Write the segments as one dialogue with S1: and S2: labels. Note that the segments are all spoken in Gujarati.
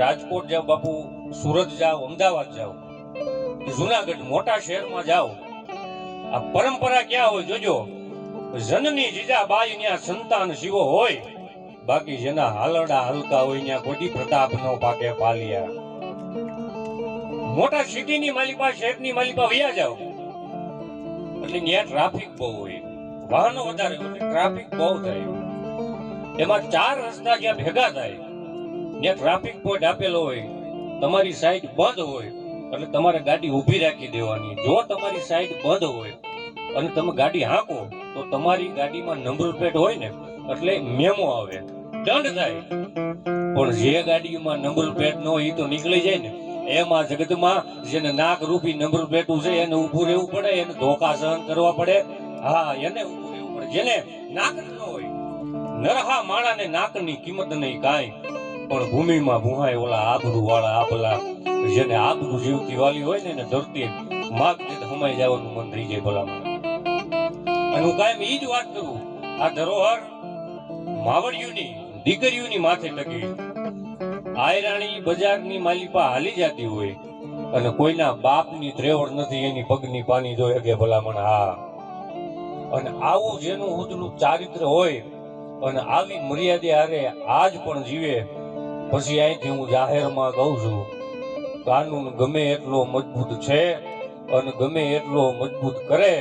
S1: રાજકોટ જાઓ બાપુ, સુરત જાઓ, અમદાવાદ જાઓ, જુનાગઢ મોટા શહેરમાં જાઓ, આ પરંપરા ક્યાં હોય જોજો, જનની જીજા બાઈ ન્યા સંતાન શિવો હોય, બાકી જેના હાલડા હલકા હોય ન્યા કોઈ પ્રતાપ નો પાકે પાલિયા. મોટા સિટીની માલિપા, શહેરની માલિપા વયા જાઓ એટલે ન્યા ટ્રાફિક બહુ હોય, વાહનો વધારે હોય, ટ્રાફિક બહુ થાય. એમાં ચાર રસ્તા જ્યાં ભેગા થાય ત્યાં ટ્રાફિક પોઈન્ટ આપેલો હોય, તમારી સાઈડ બંધ હોય એટલે તમારે ગાડી ઊભી રાખી દેવાની. જો તમારી સાઈડ બંધ હોય અને તમે ગાડી હાંકો તો તમારી ગાડીમાં નંબર પ્લેટ હોય ને એટલે મેમો આવે, દંડ થાય. પણ જે ગાડીમાં નંબર પ્લેટ ન હોય તો નીકળી જાય ને, એમાં જગતમાં જેને નાક રૂપી નંબર પ્લેટું છે એને ઊભું રહેવું પડે, એને ધોકા સહન કરવા પડે. હા, એને ઊભું રહેવું પડે. જેને નાક ન હોય, નરહા માણાને નાકની કિંમત નહીં કાંઈ, પણ ભૂમિમાં ભૂહાય ઓલા આબરૂ વાળા આબલા. જેને આબરૂ જીવતી વાલી હોય ને એને ધરતી માગતે હમાઈ જવાનું મન થઈ જાય ભલામણ. અને હું કાયમ ઈ જ વાત કરું, આ ધરોહર માવડિયુની દીકરીઓની માથે ટકી. આયરાણી બજારની માલિપા હાલી જતી હોય અને કોઈના બાપની ત્રેવડ નથી, એની પગની પાની જોઈ કે ભલામણ. હા, અને આવું જેનું ઉજળું ચારિત્ર હોય અને આવી મર્યાદે હારે આજ પણ જીવે, પછી અહીંથી હું જાહેરમાં કહું છું, કાનૂન ગમે એટલો મજબૂત છે અને ગમે એટલો મજબૂત કરે,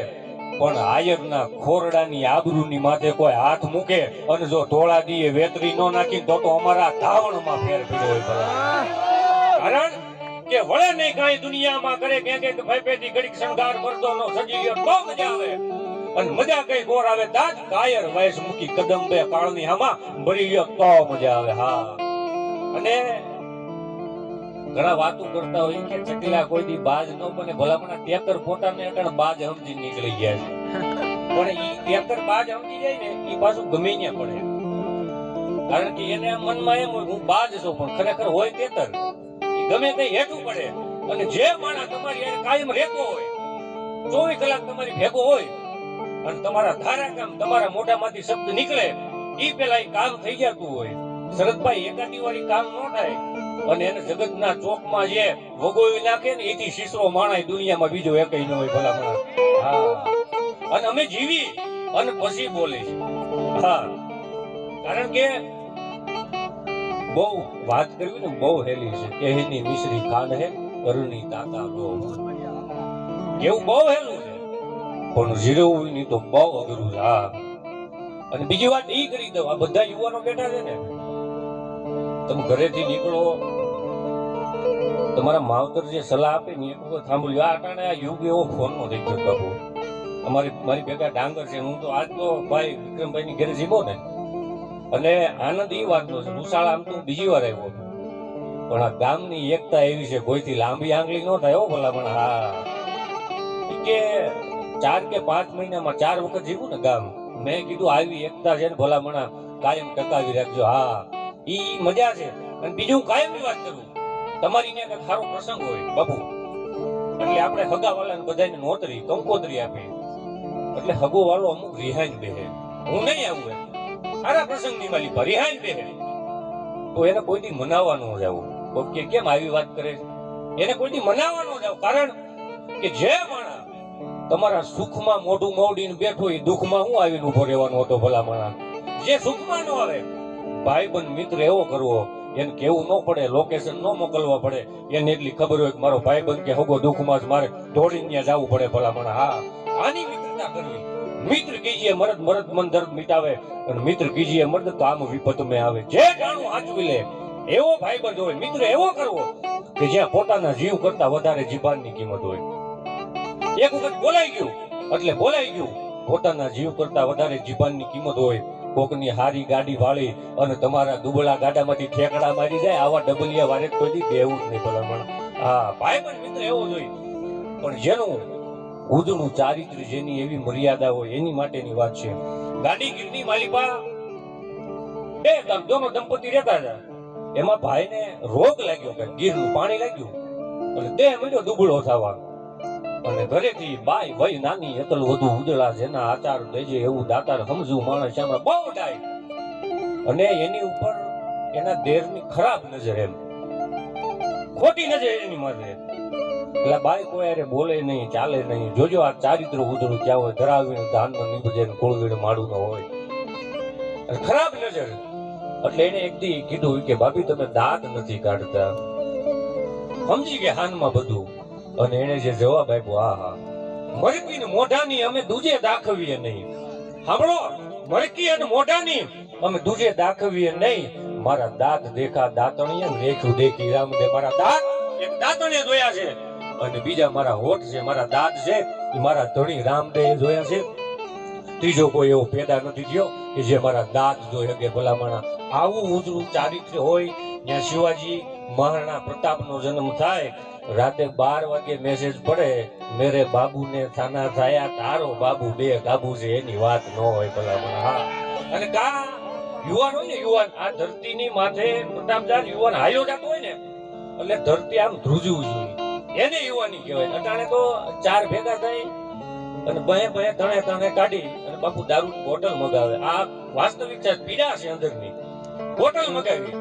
S1: પણ આયરના ખોરડાની આબરૂની માથે કોઈ હાથ મૂકે અને જો ધોળા દીએ વેતરી ન નાખી તો અમારા ધાવણમાં ફેર પડ્યો હોય. કારણ કે વળે નહીં કાંઈ દુનિયામાં કરે કે ભાઈ પેટી ઘડીક શણગાર મરદો નો સજી ગયો તો મજા આવે, અને મજા કઈ ગોર આવે તાજ કાયર વયસ મૂકી કદમ બે કાળની હામાં ભરી ગયો તો મજા આવે. હા, અને ઘણા વાતો કરતા હોય કે ચકલા કોઈ દી બાજ ન બને, ભલામણા ટેકર પોતાને અટણ બાજ સમજી નીકળી ગયા છે. પણ ઈ ટેકર બાજ સમજી જાય ને ઈ પાછું ગમે ત્યાં પડે, કારણ કે એને મનમાં એમ હોય હું બાજ છું પણ ખરેખર હોય ટેકર. ઈ ગમે ત્યાં હેઠું પડે. અને જે માણસ તમારી યારે કાયમ રહેતો હોય, 24 કલાક તમારી ભેગો હોય અને તમારા ધારા કામ તમારા મોઢામાંથી શબ્દ નીકળે ઈ પેલા ઈ કામ થઈ જતું હોય. શરદભાઈ એકાદી વાળી કામ ન થાય અને એને જગતના ચોકમાં જે વગોવી નાખે ને એથી શીશરો માણાય દુનિયામાં બીજો એકય ન હોય ભલામણા. હા, અને અમે જીવી અને પછી બોલે છે. હા, કારણ કે બહુ વાત કરવી ને બહુ હેલી છે. કેહની મિશ્રી ખાંડ હે કરુની તાતા ગો, એવું બહુ હેલું છે પણ જીરવું ની તો બહુ અઘરું છે. હા, અને બીજી વાત ઈ કરી દઉં, આ બધા યુવાનો બેઠા છે ને, તમે ઘરેથી નીકળો, તમારા માવતર જે સલાહ આપે ને એક વખત સાંભળ્યું. આ અટાણે આ યુગ એવો ફોન નો થઈ ગયો બાપુ. મારી ભેગા ડાંગર છે, હું તો આજ તો ભાઈ વિક્રમભાઈ ની ઘરે જીવો ને, અને આનંદ એ વાતનો છે. ઉસાળા આમ તો બીજી વાર આવ્યો, પણ આ ગામની એકતા એવી છે, કોઈથી લાંબી આંગળી ન થાય હો ભલામણ. હા, કે 4 કે 5 મહિનામાં 4 વખત જીવું ને ગામ. મેં કીધું આવી એકતા છે ને ભલામણા કાયમ ટકાવી રાખજો. હા, ઈ મજા છે. અને બીજું કાયમ ની વાત કરું, તમારી ને કઈ સારો પ્રસંગ હોય બાપુ એટલે આપણે હગા વાળાને બધાને નોતરી કંકોત્રી આપી એટલે હગો વાળો અમુક રિહાઈ બેહે. હું નહીં આવું એમ સારા પ્રસંગ ની માલી પર રિહાઈ બેહે તો એને કોઈથી મનાવવા ન જાવું. કે કેમ આવી વાત કરે, એને કોઈથી મનાવવા ન જાવ. કારણ કે જે માણસ તમારા સુખમાં મોઢું મોડીને બેઠો એ દુઃખમાં હું આવીને ઉભો રહેવાનો હતો ભલામણા. જે સુખમાં ન આવે, ભાઈબંધ મિત્ર એવો કરવો, એને કેવું ન પડે, લોકેશન ન મોકલવા પડે, એને એટલી ખબર હોય કે મારો ભાઈબંધ કે હગો દુઃખમાં જ મારે દોડીને ત્યાં જવું પડે ભલામણા. હા, આની મિત્રતા કરવી. મિત્ર કીજીએ મરદ મરદ મન દર્દ મિટાવે અને મિત્ર કીજીએ મર્દ તો આમ વિપત મેં આવે. જે જાણું હાચવી લે એવો ભાઈબંધ હોય. મિત્ર એવો કરવો કે જ્યાં પોતાના જીવ કરતા વધારે જીભાનની કિંમત હોય. એક વખત બોલાઈ ગયું એટલે બોલાઈ ગયું, પોતાના જીવ કરતા વધારે જીભાનની કિંમત હોય. કોકની હારી ગાડી વાળી અને તમારા દુબળા ગાડામાંથી ઠેકડા મારી જાય, આવા ડબલિયા વારે કોઈ બેવું જ નહીં ભલામણ. હા, ભાઈબંધ મિત્ર એવો જોઈએ, પણ જેનું ઉજળું ચારિત્ર, જેની એવી મર્યાદા હોય એની માટેની વાત છે. ગાડી ગીરની માલિપા બે દોનો દંપતી રહેતા હતા. એમાં ભાઈને રોગ લાગ્યો કે ગીરનું પાણી લાગ્યું અને તે મળ્યો દુબળો થવા. અને ઘરેથી બાઈ વય નાની અકલ વધુ ઉજળા, જેના આચાર દેજે એવું દાતાર સમજુ માણસ આમાં બહુ ડાય. અને એની ઉપર એના દેરની ખરાબ નજર એમ. ખોટી નજર એની માથે. એટલે બાઈ કોઈ હારે બોલે નહીં, ચાલે નહીં. જોજો આ ચારિત્ર ઉજળું ક્યાં હોય, ધરાવીને ધાનમાં નીપજે ને કોળવીને માડું ન હોય. અને ખરાબ નજર. એટલે એને એક દી કીધું કે ભાભી તમે દાંત નથી કાઢતા. સમજી ગયા હાનમાં બધું. અને એને જે જવાબ આપ્યો, હા હા, મરકી ને મોઢાની અમે દૂજે દાખવીએ નહીં. સાંભળો, મરકી અને મોઢાની અમે દૂજે દાખવીએ નહીં. મારા દાંત દેખા દાંતણીએ દેખ્યું દેખી રામ દે. મારા દાંત એક દાંતણીએ જોયા છે અને બીજા મારા હોઠ છે, મારા દાંત છે એ મારા ધણી રામદેવે જોયા છે. ત્રીજો કોઈ એવો પેદા નથી થયો કે જે મારા દાંત જોઈ શકે. ભલામણા આવું ઉજળું ચારિત્ર્ય હોય ત્યાં શિવાજી મહારાણા પ્રતાપનો જન્મ થાય. રાતે 12 વાગે મેસેજ પડે, મેરે બાબુ ને થાના થાયા, તારો બાબુ બે કાબુ છે. એની વાત ન હોય ભલામણા. હા, અને કા યુવાન હોય ને, યુવાન આ ધરતીની માથે પ્રતાપદાર યુવાન હાલ્યો જતો હોય ને એટલે ધરતી આમ ધ્રુજવું જોઈએ, એને યુવાની કહેવાય. અટાણે તો ચાર ભેગા થાય અને બે ત્રણે કાઢી અને બાપુ દારૂ બોટલ મગાવે. આ વાસ્તવિક છે, પીડા છે અંદરની. બોટલ મગાવી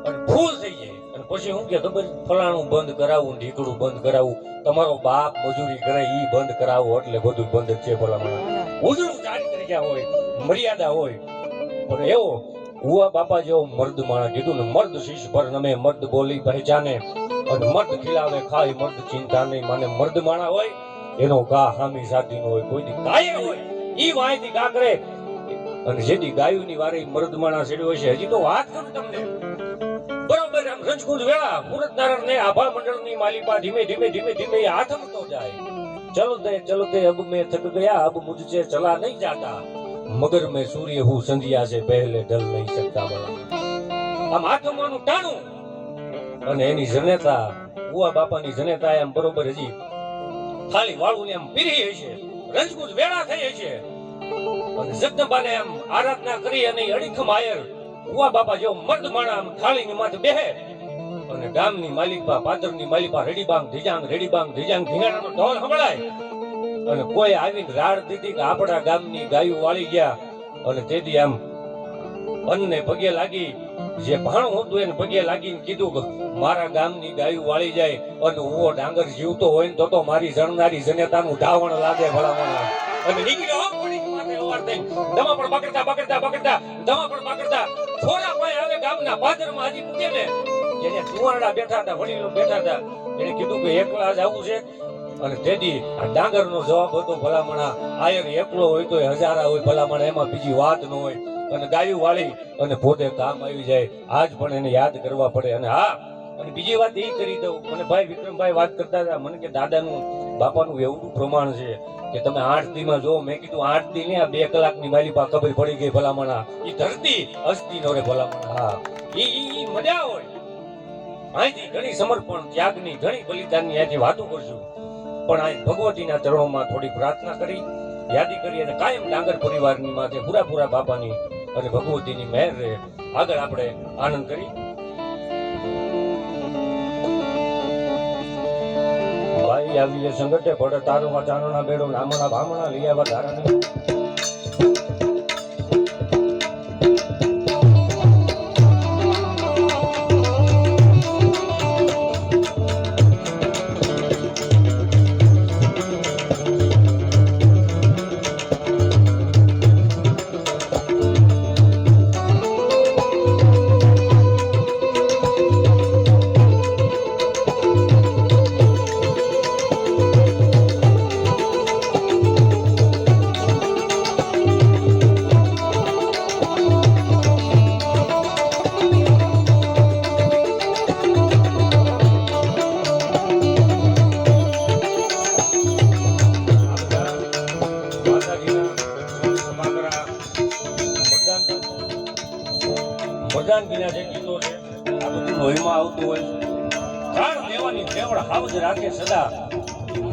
S1: અને ફૂલ થઈ જાય અને પછી હું કે ખબર, ફલાણું બંધ કરાવું, ઢીકડું બંધ કરાવું, તમારો બાપ મજૂરી કરે ઈ બંધ કરાવો, એટલે બધું બંધ છે. ભલામણ ઉજળું ચારિત્ર્ય ક્યાં હોય, મર્યાદા હોય. પણ એવો હુઆ બાપા જેવો મર્દ માણા કીધું ને, મર્દ શીશ પર નમે, મર્દ બોલી પહેચાને, અને મર્દ ખીલાવે ખાય, મર્દ ચિંતા નહીં માને. મર્દ માણા હોય એનો ગા હામી સાથી નો હોય, કોઈ દી ગાય હોય ઈ વાયથી ગા કરે. અને જેથી ગાયુની વારે મર્દ માણા છેડ્યો છે. હજી તો વાત કરું તમને, બરોબર આમ રંજકુંજ વેળા પૂરતનારાયણ ને આભા મંડળની માલિપા ધીમે ધીમે ધીમે ધીમે હાથમતો જાય. ચલતે અબ મેં થક ગયા, અબ મુझसे ચલા નહીં જાતા, મગર મેં સૂર્ય હું સંધ્યા છે પહેલે ઢલ નહીં શકતા. આમ હાથમવાનું ટાણું અને એની જનેતા, હુઆ બાપાની જનેતા એમ બરોબર હજી ખાલી વાળું ને એમ પીરી હશે, રંજકુંજ વેળા થઈ હશે. અને જગદંબાને એમ આરાધના કરી અને અડીખમ આયર હુઆ બાપા જેવો મર્દ માણા આમ થાળીની માથે બેહે અને ગામની માલિકા, પાદરની માલિકા રેડીબાંગ ધીજાંગ ધીંગાણાનો ઢોલ સંભળાય. અને કોઈ આવીને રાડ દીધી કે આપણા ગામની ગાયું વાળી ગયા. અને તેથી આમ અન્નને પગે લાગી, જે ભાણું હતું એને પગે લાગીને કીધું કે મારા ગામની ગાયું વાળી જાય અને હું ડાંગર જીવતો હોય ને તો મારી જણનારી જનેતાનું ધાવણ લાગે ભલામણા. અને નીકળ્યો દમા પણ બકડતા થોડા પાય આવે ગામના પાદરમાં હજી પૂગે ને, જેને સુવારડા બેઠા હતા, વડીલો બેઠા હતા, એને કીધું કે એકલા જ આવું છે. અને તેથી આ ડાંગરનો જવાબ હતો ભલામણા, આયર એકલો હોય તો હજારા હોય ભલામણા, એમાં બીજી વાત ન હોય. અને ગાયું વાળી અને પોતે કામ આવી જાય. આજ પણ એને યાદ કરવા પડે. અને હા, અને બીજી વાત એ કરી દઉં, મને ભાઈ વિક્રમભાઈ વાત કરતા હતા, મને કે દાદાનું બાપાનું એવું પ્રમાણ છે કે તમે આરતીમાં જો. મેં કીધું આરતી ને 2 કલાકની માલિપા ખબર પડી ગઈ ભલામણા. ઈ ધરતી અસ્તી નો રે ભલામણા. હા, ઈ મજા હોય. અહીંથી ઘણી સમર્પણ, ત્યાગની, ઘણી બલિદાનની અહીંથી વાતો કરશું. પણ આ ભગવતીના ચરણોમાં થોડી પ્રાર્થના કરી, યાદી કરી અને કાયમ ડાંગર પરિવારની માથે પૂરા બાપાની અને ભગવતીની મહેર રહે. આગળ આપણે આનંદ કરી. ભાઈ આવીએ સંગઠે પડે તારું ચારણા બેડો, નામના ભામણા લઈ આવ્યા ધારાને. પ્રધાનગીના જે ગીતો છે આ બધું લોહીમાં આવતું હોય છે. જાણ દેવાની દેવળ હાવજ રાખે સદા,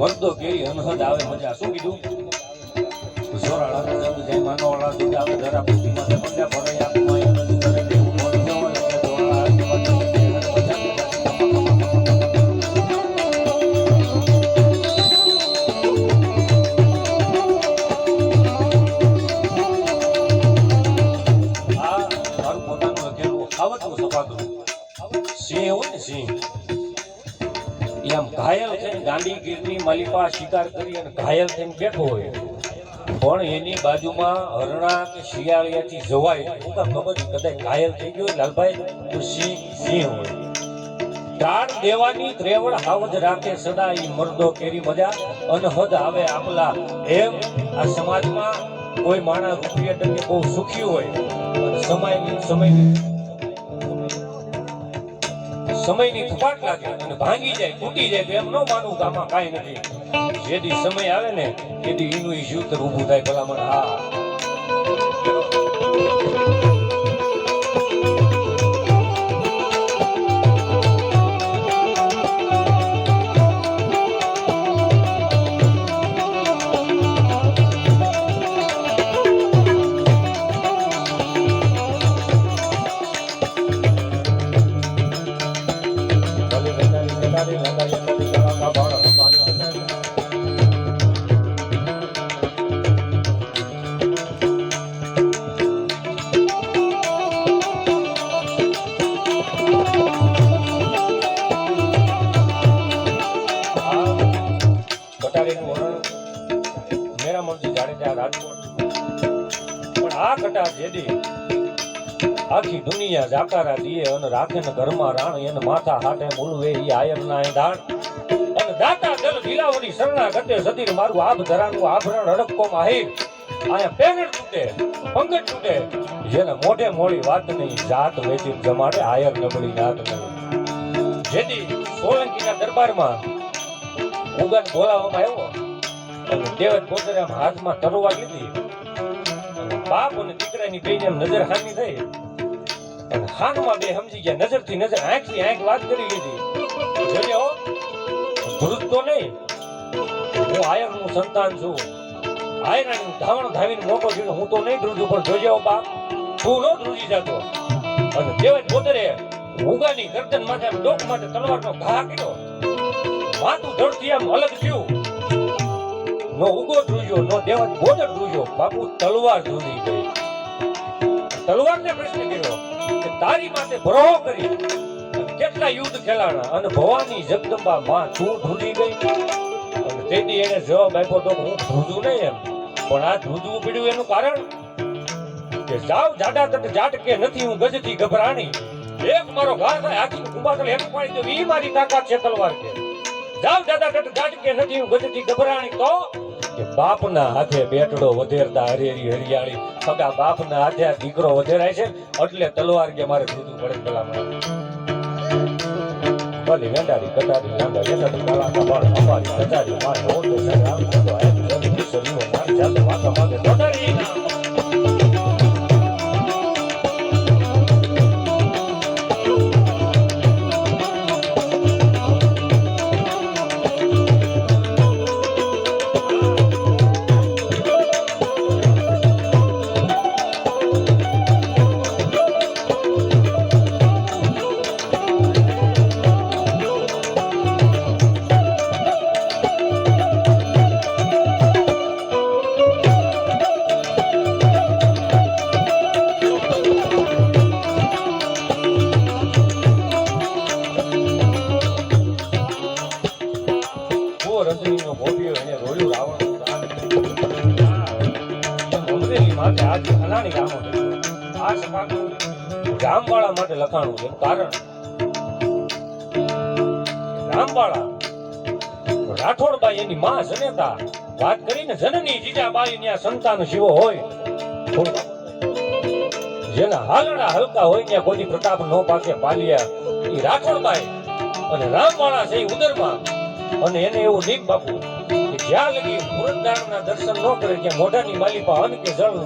S1: મર્દો કેરી અનહદ આવે મજા. શું કીધું? જોરાળા જગ જય માનવાળા દૂધ આવે ધરા પુષ્ટિ માં મંડ્યા ભરાઈ આપમાં એ બધું કરે દેવું મોડ દેવળ એટલે જોરાળા સિંહ હોય ને સિંહ, એમ ઘાયલ થઈને ગાંધીગીરની માલિપા શિકાર કરી અને ઘાયલ થઈને બેઠો હોય પણ એની બાજુમાં હરણા કે શિયાળિયાથી જવાય હું કામ ખબર કદાચ ઘાયલ થઈ ગયો લાલભાઈ તો સિંહ હોય ટાળ દેવાની ત્રેવડ હાવજ રાખે સદા ઈ મર્દો કેરી મજા અનહદ આવે આપલા એમ આ સમાજમાં કોઈ માણસ રૂપિયા ટકે બહુ સુખી હોય અને સમયની થપાટ લાગે અને ભાંગી જાય તૂટી જાય તો એમ ન માનવું કે આમાં કાંઈ નથી જેથી સમય આવે ને તેથી એનું જીવતર ઊભું થાય ભલામણ હા આખી દુનિયા જાકારા દીએ અને રાખે ને ઘરમાં રાણ એને માથા હાથે બોલવે ઈ આયરના એ દાણ અને દાતા દલ દિલાવરી શરણા ગતે સદીર મારું આભ ધરાનું આભરણ હડકકો માહિર આયા પેગડ તૂટે પંગજ તૂટે જેને મોઢે મોળી વાત નહીં જાત વેચી જમાડે આયર નબળી નાત નહીં જેથી સોલંકીના દરબારમાં ઉગન બોલાવવામાં આવ્યો અને દેવત પોતરે હાથમાં તરવાર લીધી બાપ અને દીકરાની બેને એમ નજર હાની થઈ અને હાનમાં બે સમજી ગયા નજરથી નજર આંખથી આંખ વાત કરી લીધી જોજો ધ્રુજ તો નહીં હું આયરનું સંતાન છું આયરાનું ધાવણ ધાવીને મોટો થયો હું તો નહીં ધ્રુજું પણ જોજો બાપ તું ન ધ્રુજી જતો અને દેવત પોતરે ઉગાની ગરદન માથે ડોક માટે તલવારનો ઘા કર્યો માથું ધડથી આમ અલગ થયું નો ઉગો ધ્રુજ્યો નો દેવત બોદર ધ્રુજ્યો બાપુ તલવાર ધ્રુજી ગઈ તલવારને પ્રશ્ન કર્યો કે તારી માથે ભરોહો કરી કેટલા યુદ્ધ ખેલાણા અને ભવાની જગદંબા માં તું ધ્રુજી ગઈ અને તેથી એને જવાબ આપ્યો તો હું ધ્રુજું નહીં એમ પણ આ ધ્રુજવું પડ્યું એનું કારણ કે જાવ જાડા તટ જાટકે નથી હું ગજથી ગભરાણી એક મારો ઘા થાય આખી કુંભાતલ હેઠ પાડી દો ઈ મારી તાકાત છે તલવાર કે જાવ જાડા તટ જાટકે નથી હું ગજથી ગભરાણી તો કે બાપના હાથે બેટડો વધેરતા હરેરી હરિયાળી સગા બાપના હાથે આ દીકરો વધેરાય છે એટલે તલવાર કે મારે ધ્રુજવું પડે ભલામણ ભલી વેંડારી કટારી લાંગા વેંડારી કાળા બાળ અમારી કટારી માં હોતો છે રામ તો આ જલ્દી કિશોરીઓ નામ જાતે વાકા માંગે દોડારી રજનીનો ભોપિયો એને રોયું રાવણ અમરેલી માટે આજ અનાની ગામો આ સપાટું ગામવાળા માટે લખાણું છે કારણ ગામવાળા રાઠોડબાઈ એની માં જનેતા વાત કરીને જનની જીજાબાઈ ત્યાં સંતાન શિવો હોય જેના હાલડા હલકા હોય ત્યાં કોઈ પ્રતાપ નો પાકે પાલિયા એ રાઠોડબાઈ અને રામવાળા છે ઉદરમાં અને એને એવું નીક બાપુ કે જ્યાં લગી મુરતદારના દર્શન ન કરે ત્યાં મોઢાની માલિપા અન્ન કે જળ